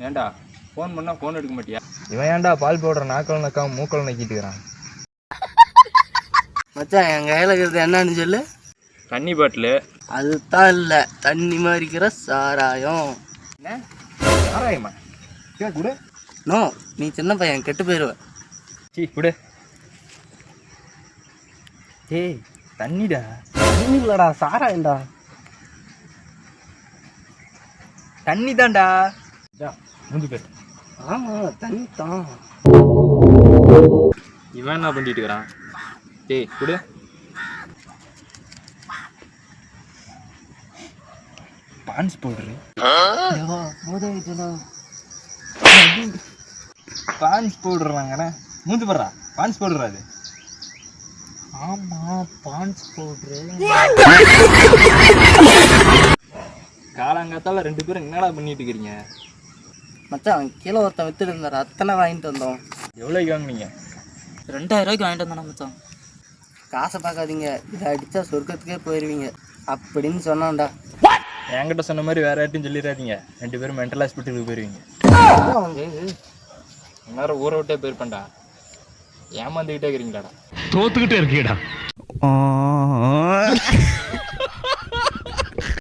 ஏன்டா ஃபோன் பண்ணால் ஃபோன் எடுக்க மாட்டியா? இவன் ஏன்டா பால் பவுடர் நாக்கள் நக்காம மூக்கள் நக்கிட்டுக்கிறான்? மச்சான் என் கையில் இருக்கிறது என்னன்னு சொல்லு. தண்ணி பாட்டிலு. அதுதான் இல்லை, தண்ணி மாதிரிக்கிற சாராயம். என்ன சாராயமா? கே கொடு. நோ, நீ சின்ன பையன், கெட்டு போயிடுவ. சீ கொடு. ஏய் தண்ணிடா. தண்ணி இல்லடா, சாராயம்டா. தண்ணி தான்டா. முடிஞ்சு பேர். ஆமாம் தண்ணி தான். இவன் என்ன பண்ணிட்டு இருக்கிறான்? டேய் கொடு. பான்ஸ் பவுடரு. பான்ஸ் பவுடர்றாங்கண்ணே. மூந்து போடுறா. பான்ஸ் பவுடர் அது. ஆமாம் பான்ஸ் பவுட்ரு. காலங்காத்தால 2 பேரும் என்னடா பண்ணிட்டு இருக்கிறீங்க? மச்சான் கீழே ஒருத்தன் வித்துட்டு இருந்தார், அத்தனை வாங்கிட்டு வந்தோம். எவ்வளோக்கு வாங்கினீங்க? 2000 ரூபாய்க்கு வாங்கிட்டு வந்தானே மச்சான். காசை பார்க்காதீங்க, இதை அடித்தா சொர்க்கத்துக்கே போயிடுவீங்க அப்படின்னு சொன்னான்டா. என்கிட்ட சொன்ன மாதிரி வேற யார்ட்டையும் சொல்லிடாதீங்க. 2 பேரும் மென்டல் ஹாஸ்பிட்டலுக்கு போயிருவீங்க. எல்லாரும் ஊரை விட்டே போயிருப்பேன்டா. ஏமாந்துக்கிட்டே இருக்கிறீங்களாடா? தோத்துக்கிட்டே இருக்கீடா.